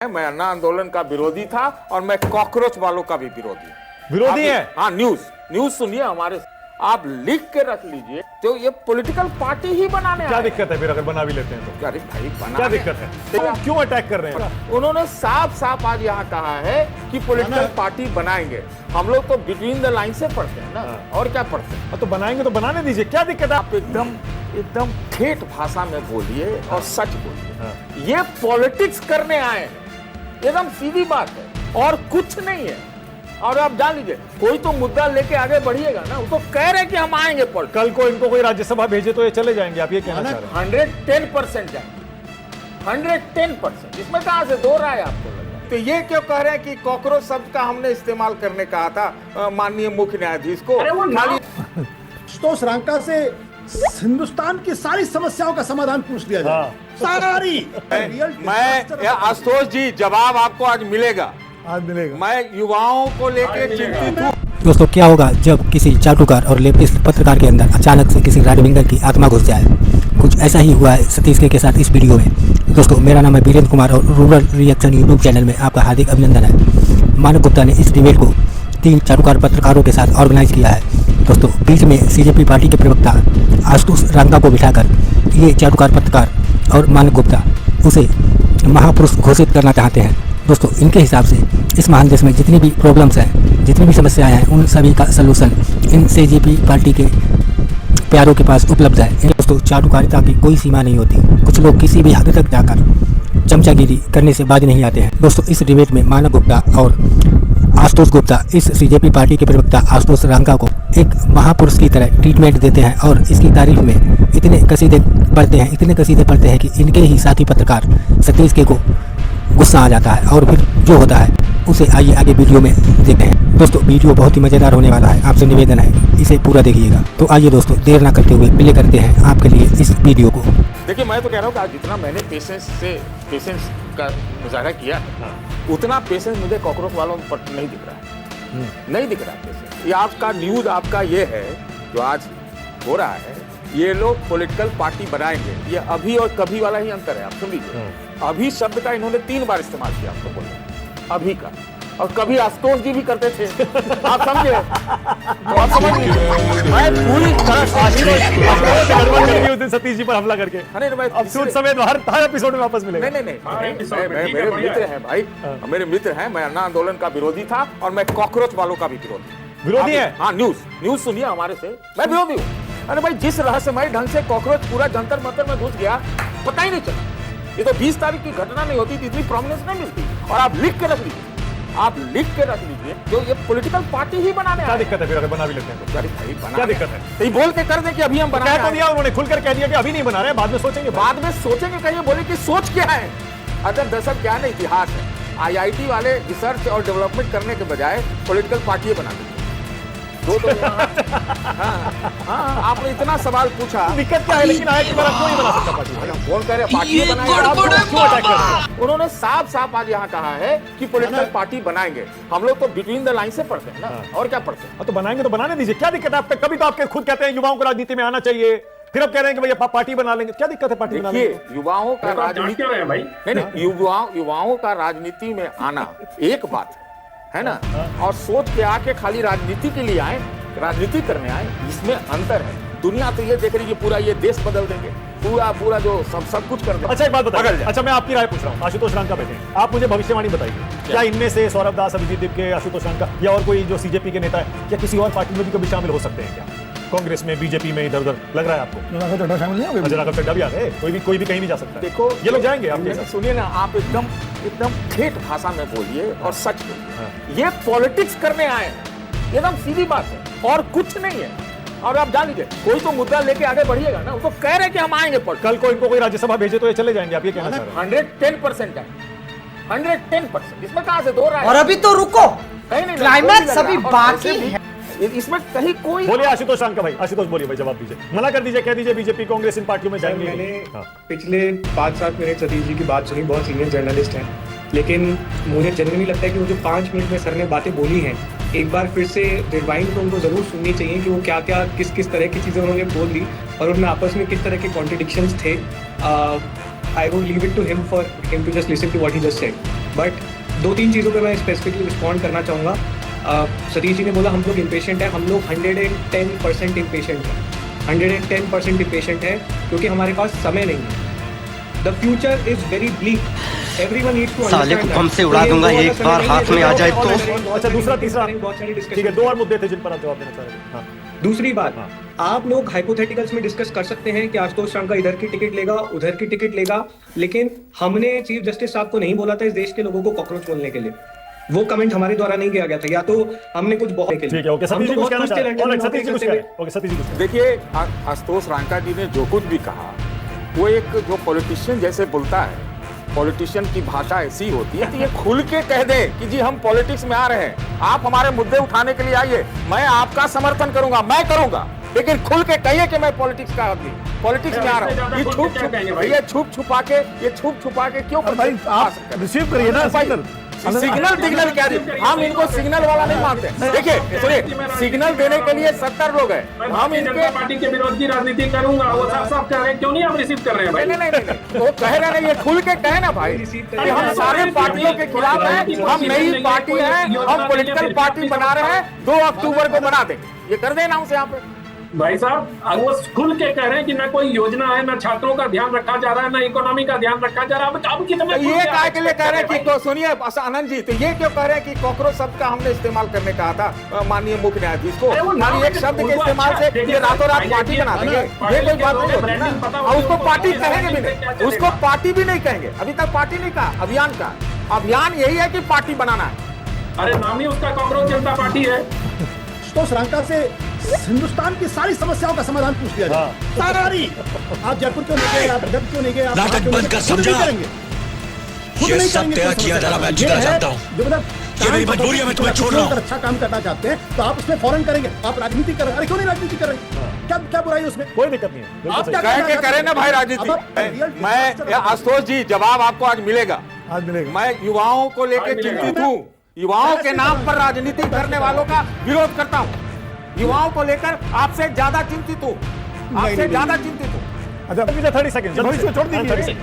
मैं अन्ना आंदोलन का विरोधी था और मैं कॉकरोच वालों का भी विरोधी है। हाँ, न्यूज सुनिए हमारे, आप लिख के रख लीजिए। तो ये पॉलिटिकल पार्टी ही बनाने क्या दिक्कत है फिर अगर बना भी लेते हैं तो? अरे भाई बना, क्या दिक्कत है? तो क्यों अटैक कर रहे हैं? उन्होंने साफ साफ आज यहाँ कहा है कि पॉलिटिकल पार्टी बनाएंगे। हम लोग तो बिटवीन द लाइन से पढ़ते हैं ना, और क्या पढ़ते हैं? तो बनाएंगे तो बनाने दीजिए, क्या दिक्कत है? आप एकदम ठेठ भाषा में बोलिए और सच बोलिए। ये पॉलिटिक्स करने आए हैं, एकदम सीधी बात है और कुछ नहीं है। और आप जान लीजिए, कोई तो मुद्दा लेके आगे बढ़िएगा ना, वो तो कह रहे कि हम आएंगे। कल को इनको कोई राज्यसभा भेजे तो ये चले जाएंगे, आप ये कहना चाह रहे हैं? 110% जाएंगे, 110%। इसमें कहां से दो राय आपको लग रहा है? तो ये क्यों कह रहे हैं कि कॉकरोच शब्द का हमने इस्तेमाल करने कहा था माननीय मुख्य न्यायाधीश को? आशुतोष रांका से हिंदुस्तान की सारी समस्याओं का समाधान पूछ लिया जाए। सारी मैं आशुतोष जी, जवाब आपको आज मिलेगा। मैं युवाओं को लेकर चिंतित हूँ। दोस्तों, क्या होगा जब किसी चाटुकार और लेपिस्ट पत्रकार के अंदर अचानक से किसी राजविंदर की आत्मा घुस जाए? कुछ ऐसा ही हुआ है सतीश के साथ इस वीडियो में। दोस्तों, मेरा नाम है वीरेंद्र कुमार और रूरल रिएक्शन यूट्यूब चैनल में आपका हार्दिक अभिनंदन है। मानव गुप्ता ने इस डिबेट को 3 चाटुकार पत्रकारों के साथ ऑर्गेनाइज किया है। दोस्तों, बीच में सीजेपी पार्टी के प्रवक्ता आशुतोष रांका को बिठाकर ये चाटुकार पत्रकार और मानव गुप्ता उसे महापुरुष घोषित करना चाहते हैं। दोस्तों, इनके हिसाब से इस महान देश में जितनी भी प्रॉब्लम्स हैं, जितनी भी समस्याएं हैं, उन सभी का सलूशन इन सीजेपी पार्टी के प्यारों के पास उपलब्ध है। दोस्तों, चाटुकारिता की कोई सीमा नहीं होती। कुछ लोग किसी भी हद तक जाकर चमचागिरी करने से बाज नहीं आते हैं। दोस्तों, इस डिबेट में मानव गुप्ता और आशुतोष गुप्ता इस सीजेपी पार्टी के प्रवक्ता आशुतोष रांका को एक महापुरुष की तरह ट्रीटमेंट देते हैं और इसकी तारीफ में इतने कसीदे पढ़ते हैं कि इनके ही साथी पत्रकार सतीश के को गुस्सा आ जाता है और फिर जो होता है उसे आइए आगे वीडियो में देखते हैं। दोस्तों, वीडियो बहुत ही मज़ेदार होने वाला है, आपसे निवेदन है इसे पूरा देखिएगा। तो आइए दोस्तों, देर ना करते हुए प्ले करते हैं आपके लिए इस वीडियो को। देखिए, मैं तो कह रहा हूँ कि आज जितना मैंने पेशेंस का मुजाहरा किया है, उतना पेशेंस मुझे कॉकरोच वालों पर नहीं दिख रहा है। नहीं दिख रहा पेशेंस। ये आपका न्यूज आपका ये है जो आज हो रहा है, ये लोग पॉलिटिकल पार्टी बनाएंगे। ये अभी और कभी वाला ही अंतर है। आप सुन लीजिए, अभी शब्द का इन्होंने 3 बार इस्तेमाल किया आपको बोले, अभी का। और कभी आशुतोष जी भी करते थे। आप समझे? तो आप समझ लीजिए, मैं पूरी तरह उस दिन सतीश जी पर हमला करके अब सूट समेत हर एपिसोड में वापस मिलेगा। नहीं, मेरे मित्र हैं भाई, मेरे मित्र हैं। मैं अन्ना आंदोलन का विरोधी था और मैं कॉकरोच वालों का भी विरोधी है। हाँ, न्यूज सुनिए हमारे से, मैं विरोधी हूँ। अरे भाई, जिस रहस्यमय ढंग से कॉकरोच पूरा जंतर मंतर में घुस गया, पता ही नहीं चला। ये तो 20 तारीख की घटना नहीं होती, इतनी प्रोमिनेंस नहीं मिलती। और आप लिख के रख लीजिए, जो ये पॉलिटिकल पार्टी ही बनाने। क्या दिक्कत है फिर अगर बना भी लेते हैं तो? क्या दिक्कत है? तो ये बोल के कर दे कि अभी हम बना तो दिया, उन्होंने खुलकर कह दिया कि अभी नहीं बना रहे, बाद में सोचेंगे। कहिए, बोले कि सोच क्या है? अगर दशक क्या है, इतिहास है। IIT वाले रिसर्च और डेवलपमेंट करने के बजाय पॉलिटिकल पार्टी बना देते। आपने इतना सवाल पूछा, दिक्कत क्या है? लेकिन क्यों नहीं बना सकता पार्टी? कौन कह रहे पार्टी बनाएंगे? उन्होंने साफ साफ आज यहाँ कहा है कि पॉलिटिकल पार्टी बनाएंगे। हम लोग तो बिटवीन द लाइन से पढ़ते हैं ना, और क्या पढ़ते हैं? तो बनाएंगे तो बनाने दीजिए, क्या दिक्कत है? आप कभी तो आपके खुद कहते हैं युवाओं को राजनीति में आना चाहिए, फिर अब कह रहे हैं कि भैया पार्टी बना लेंगे। क्या दिक्कत है पार्टी बनाने में? युवाओं का राजनीति नहीं, युवाओं का राजनीति में आना एक बात है ना, और सोच के आके खाली राजनीति के लिए आए, राजनीति करने आए, इसमें अंतर है। दुनिया तो ये देख रही है पूरा ये देश बदल देंगे, पूरा जो सब कुछ कर देंगे। अच्छा, एक बात बताइए। अच्छा, मैं आपकी राय पूछ रहा हूँ। आशुतोष रांका बैठे, आप मुझे भविष्यवाणी बताइए, क्या इनमें से सौरभ दास, अभिजीत दिपके, आशुतोष रांका या और कोई जो सीजेपी के नेता है, क्या किसी और पार्टी में भी कभी शामिल हो सकते हैं क्या? कांग्रेस में, बीजेपी में, इधर उधर लग रहा है आपको? शामिल नहीं होंगे। राघव चड्ढा भी आ गए, कोई भी कहीं नहीं जा सकता। देखो, ये लोग जाएंगे आपके साथ। सुनिए ना, आप एकदम ठेठ भाषा में बोलिए और सच बोलिए। ये पॉलिटिक्स करने आए हैं, एकदम सीधी बात है और कुछ नहीं है। और आप जान लीजिए, कोई तो मुद्दा लेके आगे बढ़िएगा ना, वो तो कह रहे कि हम आएंगे। कल को इनको कोई राज्यसभा भेजे तो ये चले जाएंगे, आप ये कहना चाह रहे हैं? 110% है, 110%। इसमें कहां से दो राय? और अभी तो रुको, क्लाइमैक्स अभी बाकी है। इसमें कहीं कोई बोलिए आशुतोष रांका भाई, आशुतोष बोलिए भाई, जवाब दीजिए। मना कर दीजिए, कह दीजिए बीजेपी कांग्रेस इन पार्टियों में जाएंगे। मैंने पिछले 5-7 मिनट सतीश जी की बात सुनी, बहुत सीनियर जर्नलिस्ट हैं, लेकिन मुझे जनरली लगता है कि वो जो 5 मिनट में सर ने बातें बोली हैं, एक बार फिर से रिवाइंड तो उनको ज़रूर सुननी चाहिए कि वो क्या क्या किस तरह की चीज़ें उन्होंने बोल दी और उनमें आपस में किस तरह के कॉन्ट्रडिक्शंस थे। I would leave it to him for him to just listen to what he just said. But 2-3 चीज़ों पे मैं स्पेसिफिकली रिस्पॉन्ड करना चाहूँगा। सतीश जी ने बोला हम लोग इम्पेशेंट है, हम लोग 110% इम्पेशेंट है, 110% इम्पेशेंट है, क्योंकि हमारे पास समय नहीं है। The future is very bleak, everyone needs to साले को बम से उड़ा दूंगा एक बार हाथ में आ जाए तो। अच्छा दूसरा तीसरा बहुत सारी ठीक है, डिस्कशन। 2 और मुद्दे थे जिन पर आप जवाब देना चाह रहे थे। हाँ। दूसरी बात, आप लोग हाइपोथेटिकल्स में डिस्कस कर सकते हैं कि आशुतोष रांका इधर की टिकट लेगा, उधर की टिकट लेगा, लेकिन हमने चीफ जस्टिस साहब को नहीं बोला था इस देश के लोगों को कॉकरोच बोलने के लिए। वो कमेंट हमारे द्वारा नहीं किया गया था, या तो हमने कुछ बहुत ठीक है, ओके, सतीश जी कुछ कहना चाह रहे हैं? और सतीश जी कुछ कह रहे हैं? ओके, सतीश जी कुछ कह रहे हैं? देखिए आशुतोष रांका जी ने जो कुछ भी कहा वो एक जो पॉलिटिशियन जैसे बोलता है, पॉलिटिशियन की भाषा ऐसी होती है कि ये खुल के कह दे कि जी हम पॉलिटिक्स में आ रहे हैं, आप हमारे मुद्दे उठाने के लिए आइए, मैं आपका समर्थन करूंगा, मैं करूंगा, लेकिन खुल के कहिए कि मैं पॉलिटिक्स का आदमी, पॉलिटिक्स में आ रहा हूँ। ये छुप छुपा के क्यों भाई आप रिसीव करिए ना सिग्नल क्या दे? हम इनको सिग्नल वाला नहीं मानते। देखिए सुनिए, सिग्नल देने के लिए 70 लोग हैं, हम इनके पार्टी के विरोध की राजनीति करूंगा, वो साफ कह रहे हैं, क्यों नहीं आप रिसीव कर रहे हैं भाई? नहीं, वो कह रहे हैं, ये खुल के कहे ना भाई कि हम सारे पार्टियों के खिलाफ हैं, हम नई पार्टी है, हम पॉलिटिकल पार्टी बना रहे हैं, 2 अक्टूबर को बना देंगे, ये कर देना उसे यहाँ पे। भाई साहब वो खुल के कह रहे हैं कि न कोई योजना है, न छात्रों का ध्यान रखा जा रहा है, न इकोनॉमी का ध्यान रखा जा रहा है। अब कितने ये काय के लिए कह रहे हैं कि तो सुनिए आनंद जी, तो ये क्यों कह रहे हैं कि कॉकरोच शब्द का हमने इस्तेमाल करने कहा था माननीय मुख्य न्यायाधीश को? माननीय एक शब्द के इस्तेमाल से ये रातों रात पार्टी बना देंगे, ये कोई बात नहीं होती ना। और उसको पार्टी कहेंगे भी नहीं, उसको पार्टी भी नहीं कहेंगे, अभी तक पार्टी नहीं कहा, अभियान का अभियान यही है कि पार्टी बनाना है। अरे नाम ही उसका कांग्रेस जनता पार्टी है। आशुतोष रांका से हिंदुस्तान की सारी समस्याओं का समाधान पूछ लिया जाए। सारी आप जयपुर क्यों नहीं गए, आप जब क्यों नहीं गए, आप नाटक बंद कर, समझा? ये सब तय किया जा रहा, मैं जुदा चाहता हूँ, ये मेरी मजबूरी है, मैं तुम्हें छोड़ रहा हूँ। अच्छा काम करना चाहते हैं तो आप उसमें फौरन करेंगे, आप राजनीति कर रहे हैं। अरे क्यों नहीं राजनीति कर रहे हैं? क्या बुराई उसमें? कोई दिक्कत नहीं है, आप क्या कह के करें ना भाई राजनीति। मैं आशुतोष जी जवाब आपको आज मिलेगा। मैं युवाओं को लेकर चिंतित हूँ, युवाओं के नाम पर राजनीति करने वालों का विरोध करता हूँ, युवाओं को लेकर आपसे ज्यादा चिंतित हूँ, आपसे ज्यादा चिंतित हूँ। अच्छा 30 सेकंड छोड़ दीजिए।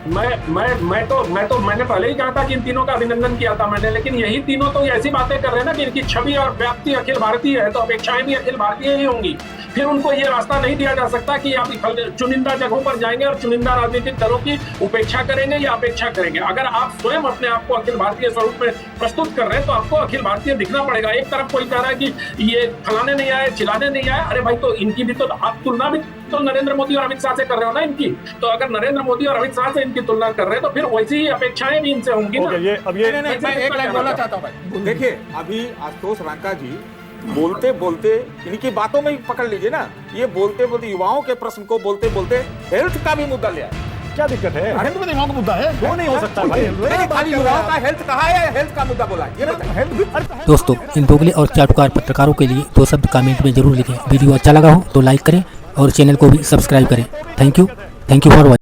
मैंने पहले ही कहा था कि इन तीनों का अभिनंदन किया था मैंने, लेकिन यही तीनों तो ऐसी बातें कर रहे हैं ना कि इनकी छवि और व्याप्ति अखिल भारतीय है, तो अपेक्षाएं भी अखिल भारतीय ही होंगी। फिर उनको ये रास्ता नहीं दिया जा सकता कि आप चुनिंदा जगहों पर जाएंगे और चुनिंदा राजनीतिक दलों की उपेक्षा करेंगे या अपेक्षा करेंगे। अगर आप स्वयं अपने आप को अखिल भारतीय स्वरूप में प्रस्तुत कर रहे हैं तो आपको अखिल भारतीय दिखना पड़ेगा। एक तरफ कोई कह रहा है कि ये फलाने नहीं आए, चिल्लाने नहीं आए, अरे भाई तो इनकी भी तो आप तुलना भी तो नरेंद्र मोदी और अमित शाह से कर रहे हो ना इनकी, तो अगर नरेंद्र मोदी और अमित शाह से इनकी तुलना कर रहे हैं तो फिर वैसी ही अपेक्षाएं भी इनसे होंगी ना। मैं एक लाइन बोलना चाहता हूँ भाई, देखिए अभी आशुतोष रांका जी बोलते बोलते इनकी बातों में ही पकड़ लीजिए ना, ये बोलते बोलते युवाओं के प्रश्न को बोलते बोलते हेल्थ का भी मुद्दा ले आए। क्या दिक्कत है? हेल्थ में युवाओं का मुद्दा है, क्यों नहीं हो सकता भाई? खाली युवाओं का हेल्थ कहा है, हेल्थ का मुद्दा बोला ये बताइए। दोस्तों इन दोगले और चाटुकार पत्रकारों के लिए 2 शब्द कमेंट में जरूर लिखें। वीडियो अच्छा लगा हो तो लाइक करें और चैनल को भी सब्सक्राइब करें। Thank you for watching.